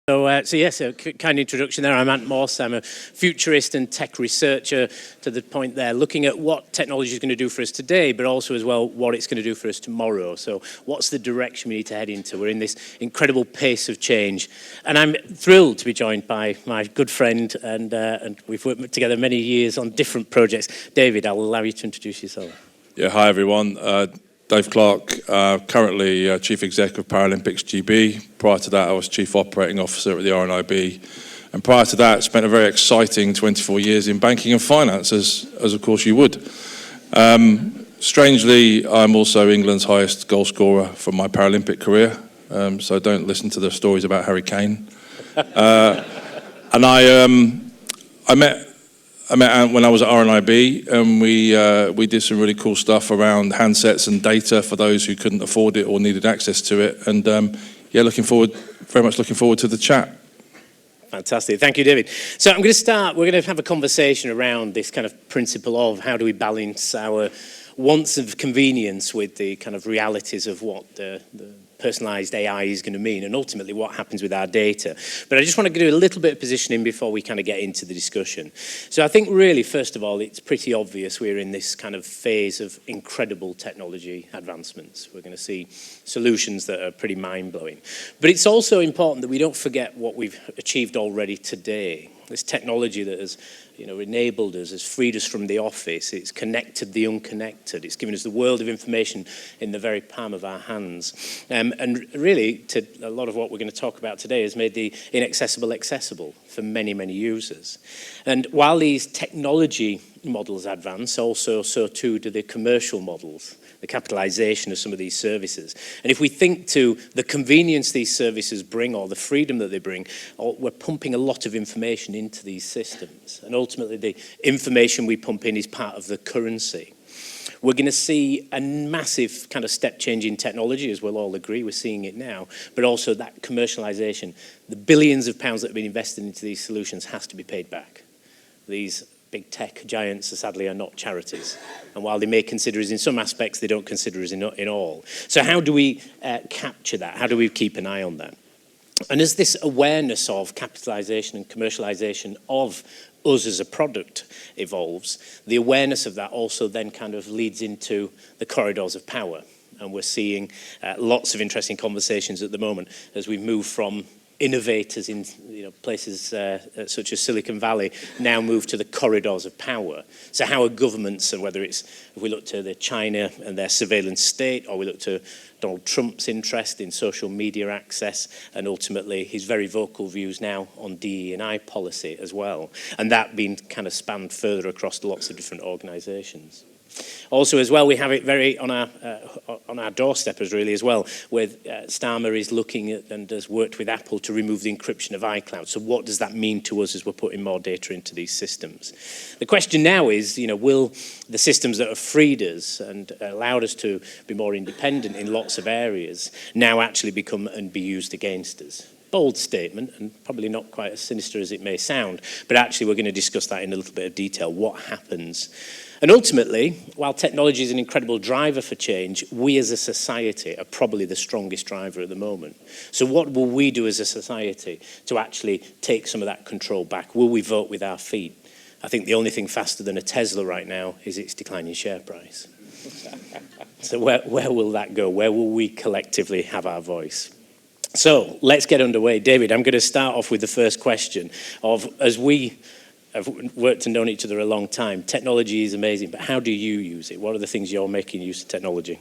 So yes, a kind introduction there. I'm Morse. I'm a futurist and tech researcher to the point there, looking at what technology is going to do for us today, but also as well what it's going to do for us tomorrow. So what's the direction we need to head into? We're in this incredible pace of change. And I'm thrilled to be joined by my good friend, and we've worked together many years on different projects. David, I'll allow you to introduce yourself. Yeah, hi everyone. Dave Clarke, currently Chief Exec of Paralympics GB. Prior to that, I was Chief Operating Officer at the RNIB. And prior to that, spent a very exciting 24 years in banking and finance, as of course you would. Strangely, I'm also England's highest goal scorer from my Paralympic career, so don't listen to the stories about Harry Kane. And I met Ant when I was at RNIB, and we did some really cool stuff around handsets and data for those who couldn't afford it or needed access to it. And very much looking forward to the chat. Fantastic. Thank you, David. So I'm going to start, we're going to have a conversation around this kind of principle of how do we balance our wants of convenience with the kind of realities of what the personalised AI is going to mean, and ultimately what happens with our data. But I just want to do a little bit of positioning before we kind of get into the discussion. So I think really, first of all, it's pretty obvious we're in this kind of phase of incredible technology advancements. We're going to see solutions that are pretty mind-blowing. But it's also important that we don't forget what we've achieved already today. This technology that has enabled us, has freed us from the office, it's connected the unconnected, it's given us the world of information in the very palm of our hands. And really, a lot of what we're going to talk about today has made the inaccessible accessible for many, many users. And while these technology models advance, so too do the commercial models, the capitalization of some of these services. And if we think to the convenience these services bring or the freedom that they bring, we're pumping a lot of information into these systems. And ultimately, the information we pump in is part of the currency. We're going to see a massive kind of step change in technology, as we'll all agree. We're seeing it now. But also that commercialization, the billions of pounds that have been invested into these solutions has to be paid back. These big tech giants, sadly, are not charities. And while they may consider us in some aspects, they don't consider us in all. So how do we capture that? How do we keep an eye on that? And as this awareness of capitalization and commercialization of us as a product evolves, the awareness of that also then kind of leads into the corridors of power. And we're seeing lots of interesting conversations at the moment as we move from innovators in places such as Silicon Valley now move to the corridors of power. So how are governments, and whether it's, if we look to China and their surveillance state, or we look to Donald Trump's interest in social media access, and ultimately his very vocal views now on DE&I policy as well, and that being kind of spanned further across lots of different organisations. Also, as well, we have it very on our doorstep as really as well, where Starmer is looking at and has worked with Apple to remove the encryption of iCloud. So what does that mean to us as we're putting more data into these systems? The question now is, will the systems that have freed us and allowed us to be more independent in lots of areas now actually become and be used against us? Bold statement, and probably not quite as sinister as it may sound, but actually we're going to discuss that in a little bit of detail, what happens. And ultimately, while technology is an incredible driver for change, we as a society are probably the strongest driver at the moment. So what will we do as a society to actually take some of that control back? Will we vote with our feet? I think the only thing faster than a Tesla right now is its declining share price. So where will that go? Where will we collectively have our voice? So let's get underway. David, I'm going to start off with the first question of, as we have worked and known each other a long time, technology is amazing, but how do you use it? What are the things you're making use of technology?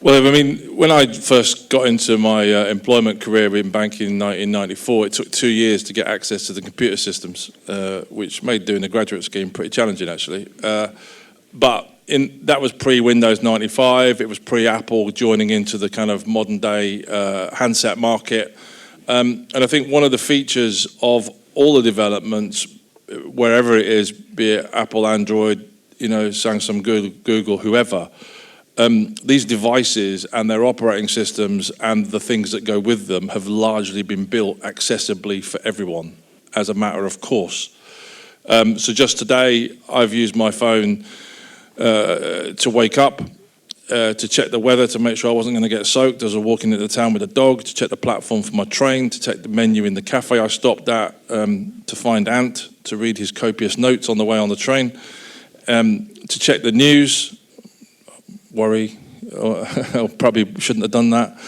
Well, I mean, when I first got into my employment career in banking in 1994, it took 2 years to get access to the computer systems, which made doing the graduate scheme pretty challenging, actually. But that was pre-Windows 95. It was pre-Apple joining into the kind of modern-day handset market. And I think one of the features of all the developments, wherever it is, be it Apple, Android, Samsung, Google, whoever, these devices and their operating systems and the things that go with them have largely been built accessibly for everyone as a matter of course. So just today, I've used my phone to wake up. to check the weather to make sure I wasn't going to get soaked as I was walking into town with a dog, to check the platform for my train, to check the menu in the cafe I stopped at, to find Ant, to read his copious notes on the way on the train, to check the news, worry, I probably shouldn't have done that.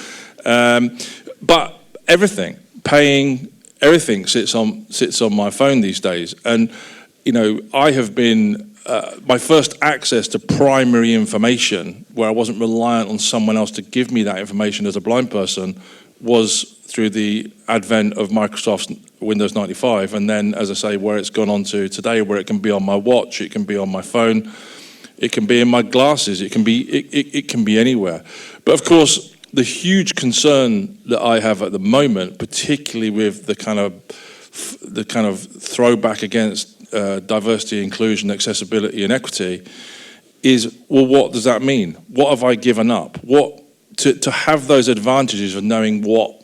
But everything, paying, everything sits on my phone these days. And, you know, I have been, my first access to primary information, where I wasn't reliant on someone else to give me that information as a blind person, was through the advent of Microsoft's Windows 95. And then, as I say, where it's gone on to today, where it can be on my watch, it can be on my phone, it can be in my glasses, it can be anywhere. But of course, the huge concern that I have at the moment, particularly with the kind of throwback against diversity, inclusion, accessibility, and equity, is, well, what does that mean? What have I given up? What to have those advantages of knowing what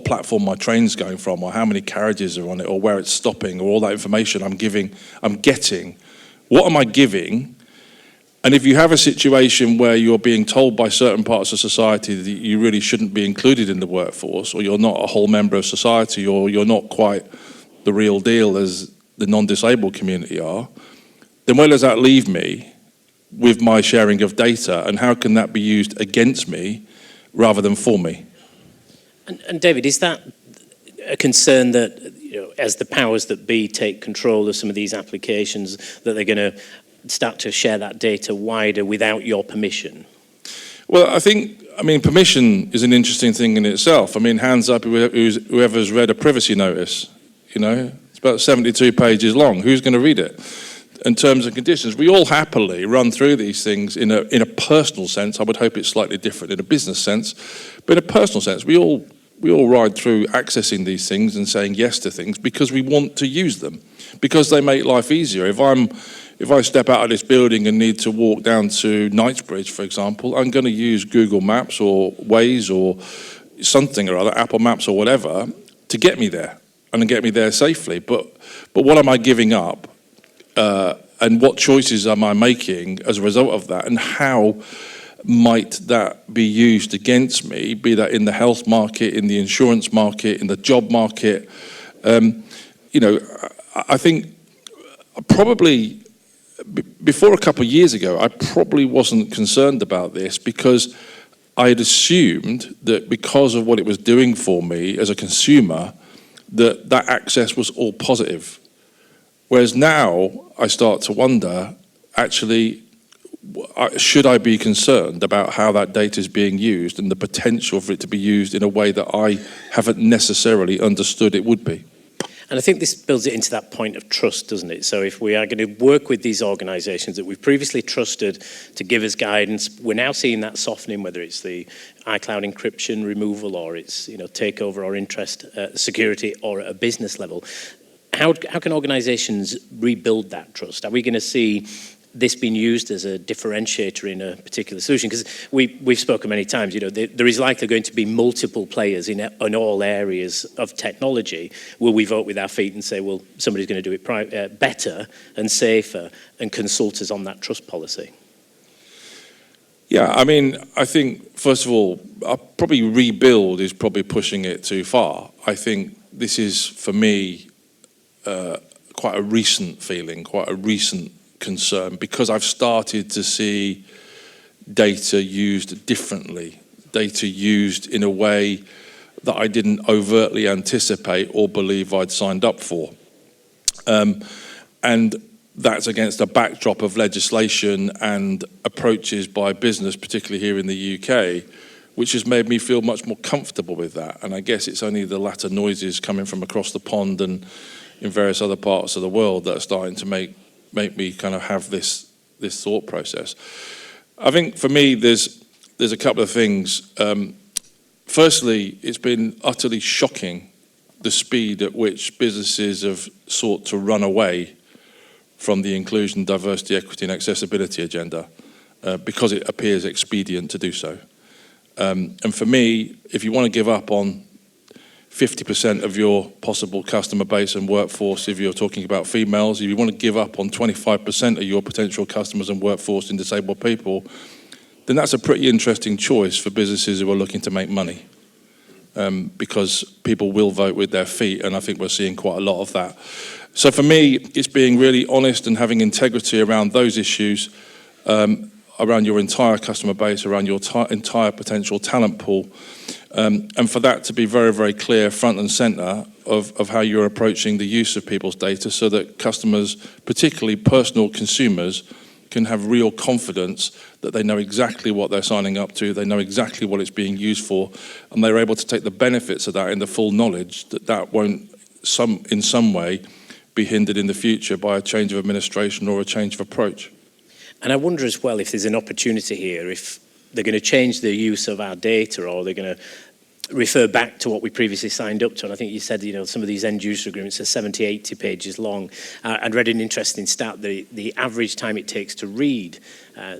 platform my train's going from, or how many carriages are on it, or where it's stopping, or all that information I'm getting. What am I giving? And if you have a situation where you're being told by certain parts of society that you really shouldn't be included in the workforce, or you're not a whole member of society, or you're not quite the real deal as the non-disabled community are, then where does that leave me with my sharing of data, and how can that be used against me rather than for me? And David, is that a concern that, you know, as the powers that be take control of some of these applications, that they're going to start to share that data wider without your permission? Well, I mean, permission is an interesting thing in itself. I mean, hands up whoever's read a privacy notice, you know? It's about 72 pages long. Who's going to read it? In terms and conditions, we all happily run through these things in a personal sense. I would hope it's slightly different in a business sense. But in a personal sense, we all ride through accessing these things and saying yes to things because we want to use them, because they make life easier. If I step out of this building and need to walk down to Knightsbridge, for example, I'm going to use Google Maps or Waze or something or other, Apple Maps or whatever, to get me there and get me there safely. But what am I giving up? And what choices am I making as a result of that? And how might that be used against me, be that in the health market, in the insurance market, in the job market? You know, I think probably before a couple of years ago, I probably wasn't concerned about this because I had assumed that because of what it was doing for me as a consumer, that access was all positive. Whereas now I start to wonder, actually, should I be concerned about how that data is being used and the potential for it to be used in a way that I haven't necessarily understood it would be? And I think this builds it into that point of trust, doesn't it? So if we are going to work with these organisations that we've previously trusted to give us guidance, we're now seeing that softening, whether it's the iCloud encryption removal or it's, you know, takeover or interest security or at a business level. How can organisations rebuild that trust? Are we going to see this being used as a differentiator in a particular solution? Because we've spoken many times, you know, there is likely going to be multiple players in all areas of technology. Will we vote with our feet and say, well, somebody's going to do it better and safer and consult us on that trust policy? Yeah, I mean, I think, first of all, probably rebuild is probably pushing it too far. I think this is, for me, quite a recent feeling, quite a recent concern, because I've started to see data used differently, data used in a way that I didn't overtly anticipate or believe I'd signed up for. And that's against a backdrop of legislation and approaches by business, particularly here in the UK, which has made me feel much more comfortable with that. And I guess it's only the latter noises coming from across the pond and in various other parts of the world that are starting to make me kind of have this thought process. I think for me, there's a couple of things. Firstly, it's been utterly shocking the speed at which businesses have sought to run away from the inclusion, diversity, equity, and accessibility agenda because it appears expedient to do so. And for me, if you want to give up on 50% of your possible customer base and workforce, if you're talking about females, if you want to give up on 25% of your potential customers and workforce in disabled people then that's a pretty interesting choice for businesses who are looking to make money. Because people will vote with their feet, and I think we're seeing quite a lot of that. So for me, it's being really honest and having integrity around those issues, around your entire customer base, around your entire potential talent pool, and for that to be very, very clear front and centre of how you're approaching the use of people's data, so that customers, particularly personal consumers, can have real confidence that they know exactly what they're signing up to, they know exactly what it's being used for, and they're able to take the benefits of that in the full knowledge that that won't in some way be hindered in the future by a change of administration or a change of approach. And I wonder as well if there's an opportunity here, if they're going to change the use of our data, or they're going to refer back to what we previously signed up to. And I think you said, some of these end user agreements are 70, 80 pages long. I'd read an interesting stat, the average time it takes to read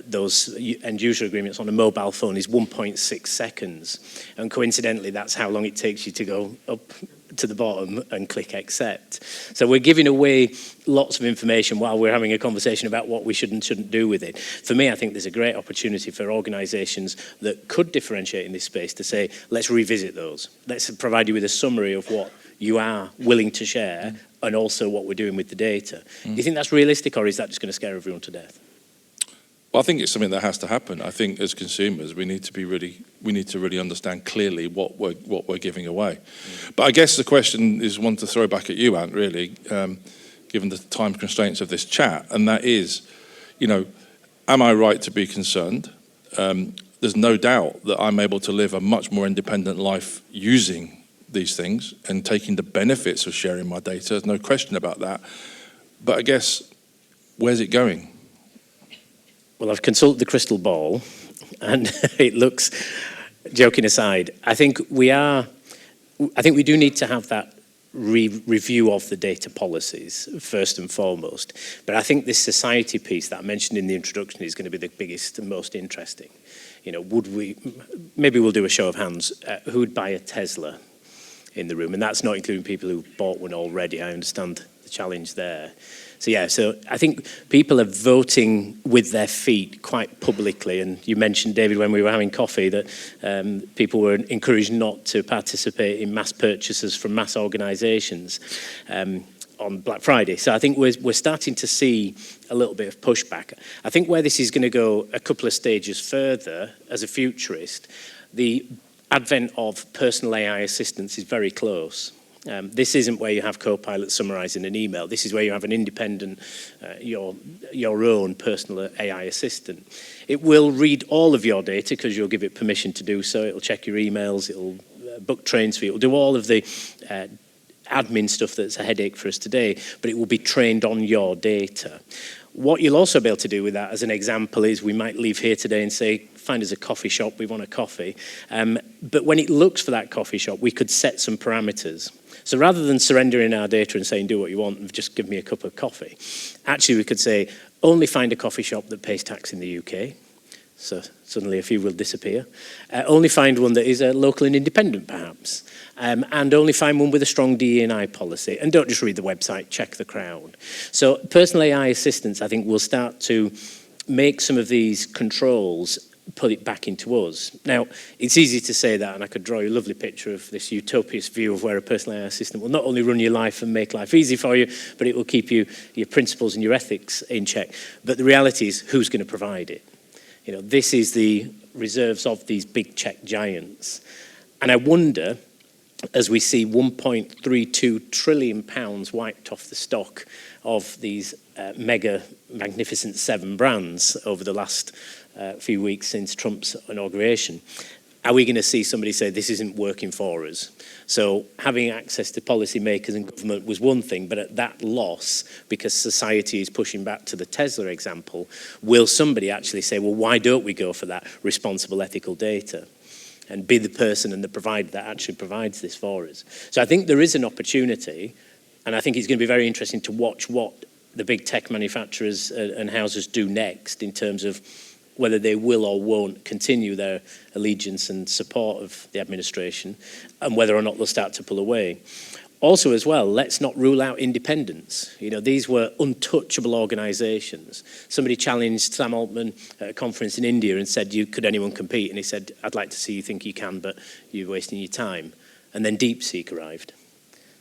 those end user agreements on a mobile phone is 1.6 seconds. And coincidentally, that's how long it takes you to go up to the bottom and click accept. So we're giving away lots of information while we're having a conversation about what we should and shouldn't do with it. For me, I think there's a great opportunity for organisations that could differentiate in this space to say, let's revisit those. Let's provide you with a summary of what you are willing to share and also what we're doing with the data. Do you think that's realistic, or is that just going to scare everyone to death? Well, I think it's something that has to happen. I think as consumers, we need to really understand clearly what we're giving away. But I guess the question is one to throw back at you, Ant, really, given the time constraints of this chat, and that is, am I right to be concerned? There's no doubt that I'm able to live a much more independent life using these things and taking the benefits of sharing my data. There's no question about that. But I guess, where's it going? Well, I've consulted the crystal ball, and it looks, joking aside, I think we do need to have that review of the data policies first and foremost. But I think this society piece that I mentioned in the introduction is going to be the biggest and most interesting. Maybe we'll do a show of hands, who would buy a Tesla in the room? And that's not including people who bought one already. I understand the challenge there. So I think people are voting with their feet quite publicly. And you mentioned, David, when we were having coffee, that people were encouraged not to participate in mass purchases from mass organisations on Black Friday. So I think we're starting to see a little bit of pushback. I think where this is going to go a couple of stages further, as a futurist, the advent of personal AI assistants is very close. This isn't where you have Copilot summarising an email. This is where you have an independent, your own personal AI assistant. It will read all of your data because you'll give it permission to do so. It'll check your emails. It'll book trains for you. It'll do all of the admin stuff that's a headache for us today, but it will be trained on your data. What you'll also be able to do with that, as an example, is we might leave here today and say, find us a coffee shop, we want a coffee. But when it looks for that coffee shop, we could set some parameters. So rather than surrendering our data and saying, do what you want and just give me a cup of coffee, actually we could say, only find a coffee shop that pays tax in the UK. So suddenly a few will disappear. Only find one that is local and independent, perhaps. And only find one with a strong DE&I policy. And don't just read the website, check the crowd. So personal AI assistants, I think, will start to make some of these controls put it back into us. Now, it's easy to say that, and I could draw you a lovely picture of this utopian view of where a personal AI assistant will not only run your life and make life easy for you, but it will keep your principles and your ethics in check. But the reality is, who's going to provide it? This is the reserves of these big tech giants. And I wonder, as we see 1.32 trillion pounds wiped off the stock of these mega magnificent 7 brands over the last few weeks since Trump's inauguration, are we going to see somebody say this isn't working for us? So having access to policymakers and government was one thing, but at that loss, because society is pushing back to the Tesla example, will somebody actually say, well, why don't we go for that responsible ethical data and be the person and the provider that actually provides this for us? So I think there is an opportunity, and I think it's going to be very interesting to watch what the big tech manufacturers and houses do next in terms of whether they will or won't continue their allegiance and support of the administration, and whether or not they'll start to pull away. Also, as well, let's not rule out independence. You know, these were untouchable organisations. Somebody challenged Sam Altman at a conference in India and said, could anyone compete? And he said, I'd like to see you think you can, but you're wasting your time. And then DeepSeek arrived.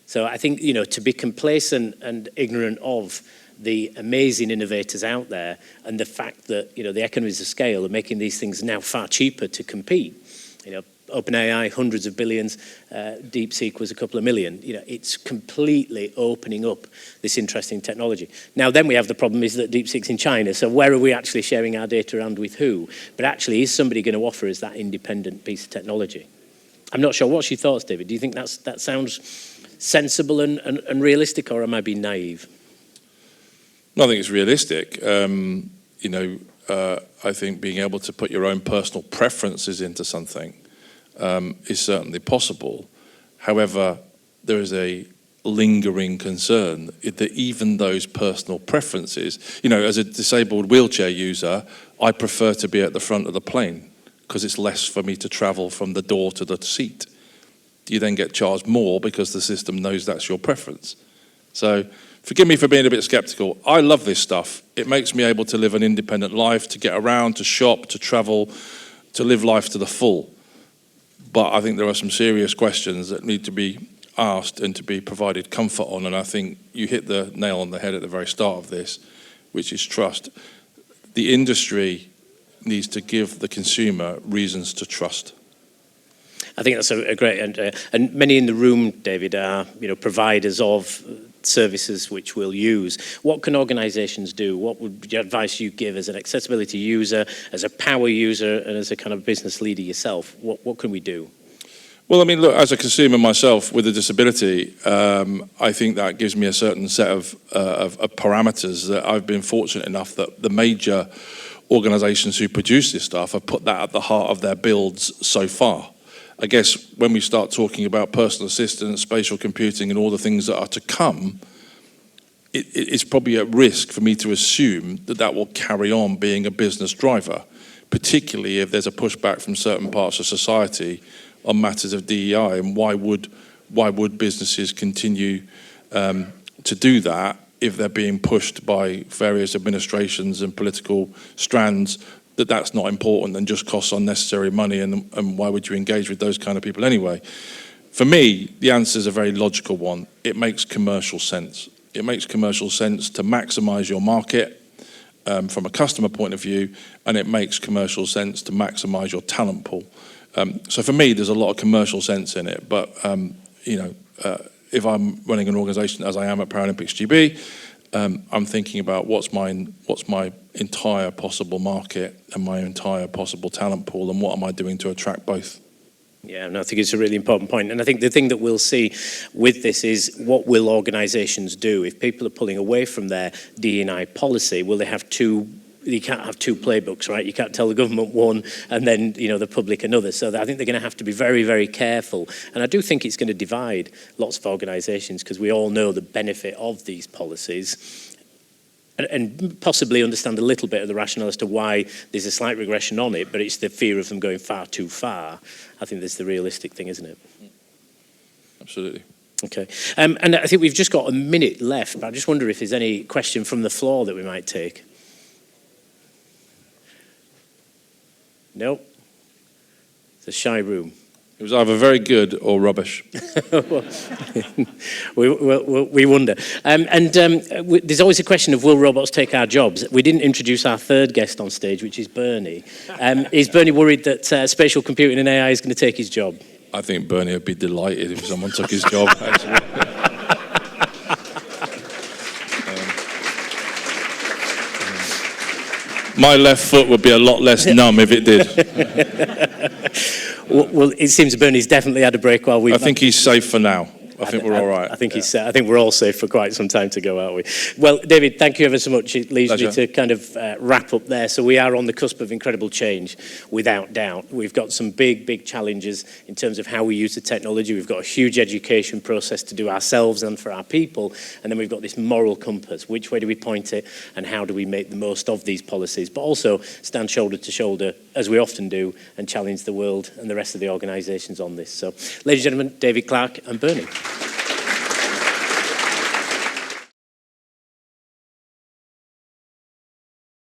So I think, you know, to be complacent and ignorant of the amazing innovators out there and the fact that, you know, the economies of scale are making these things now far cheaper to compete. You know, OpenAI, hundreds of billions, DeepSeek was a couple of million. You know, it's completely opening up this interesting technology. Now, then we have the problem is that DeepSeek's in China, so where are we actually sharing our data around with who? But actually, is somebody going to offer us that independent piece of technology? I'm not sure. What's your thoughts, David? Do you think that sounds sensible and realistic, or am I being naive? No, I think it's realistic. You know, I think being able to put your own personal preferences into something is certainly possible. However, there is a lingering concern that even those personal preferences, you know, as a disabled wheelchair user, I prefer to be at the front of the plane because it's less for me to travel from the door to the seat. You then get charged more because the system knows that's your preference. So forgive me for being a bit skeptical. I love this stuff. It makes me able to live an independent life, to get around, to shop, to travel, to live life to the full. But I think there are some serious questions that need to be asked and to be provided comfort on. And I think you hit the nail on the head at the very start of this, which is trust. The industry needs to give the consumer reasons to trust. I think that's a great, and many in the room, David, are, you know, providers of services which we'll use. What can organisations do? What would your advice you give as an accessibility user, as a power user, and as a kind of business leader yourself? What can we do? Well, I mean, look, as a consumer myself with a disability, I think that gives me a certain set of parameters that I've been fortunate enough that the major organisations who produce this stuff have put that at the heart of their builds so far. I guess when we start talking about personal assistance, spatial computing, and all the things that are to come, it's probably at risk for me to assume that that will carry on being a business driver, particularly if there's a pushback from certain parts of society on matters of DEI. And why would businesses continue to do that if they're being pushed by various administrations and political strands that that's not important and just costs unnecessary money, and why would you engage with those kind of people anyway? For me, the answer is a very logical one. It makes commercial sense. It makes commercial sense to maximize your market from a customer point of view, and it makes commercial sense to maximize your talent pool. So for me, there's a lot of commercial sense in it, but you know, if I'm running an organization as I am at Paralympics GB, I'm thinking about what's my entire possible market and my entire possible talent pool, and what am I doing to attract both? Yeah, and I think it's a really important point. And I think the thing that we'll see with this is what will organisations do? If people are pulling away from their D&I policy, will they have two? You can't have two playbooks, right? You can't tell the government one and then, you know, the public another. So I think they're going to have to be very, very careful. And I do think it's going to divide lots of organisations because we all know the benefit of these policies and possibly understand a little bit of the rationale as to why there's a slight regression on it, but it's the fear of them going far too far. I think that's the realistic thing, isn't it? Absolutely. Okay. And I think we've just got a minute left, but I just wonder if there's any question from the floor that we might take. No, it's a shy room. It was either very good or rubbish. we wonder. There's always a question of, will robots take our jobs? We didn't introduce our third guest on stage, which is Bernie. Is Bernie worried that spatial computing and AI is going to take his job? I think Bernie would be delighted if someone took his job, actually. My left foot would be a lot less numb if it did. Well, it seems Bernie's definitely had a break while we. I think he's safe for now. I think we're all right. I think I think we're all safe for quite some time to go, aren't we? Well, David, thank you ever so much. It leaves me to kind of wrap up there. So we are on the cusp of incredible change, without doubt. We've got some big challenges in terms of how we use the technology. We've got a huge education process to do ourselves and for our people. And then we've got this moral compass. Which way do we point it, and how do we make the most of these policies? But also stand shoulder to shoulder, as we often do, and challenge the world and the rest of the organisations on this. So, ladies and gentlemen, David Clarke and Bernie.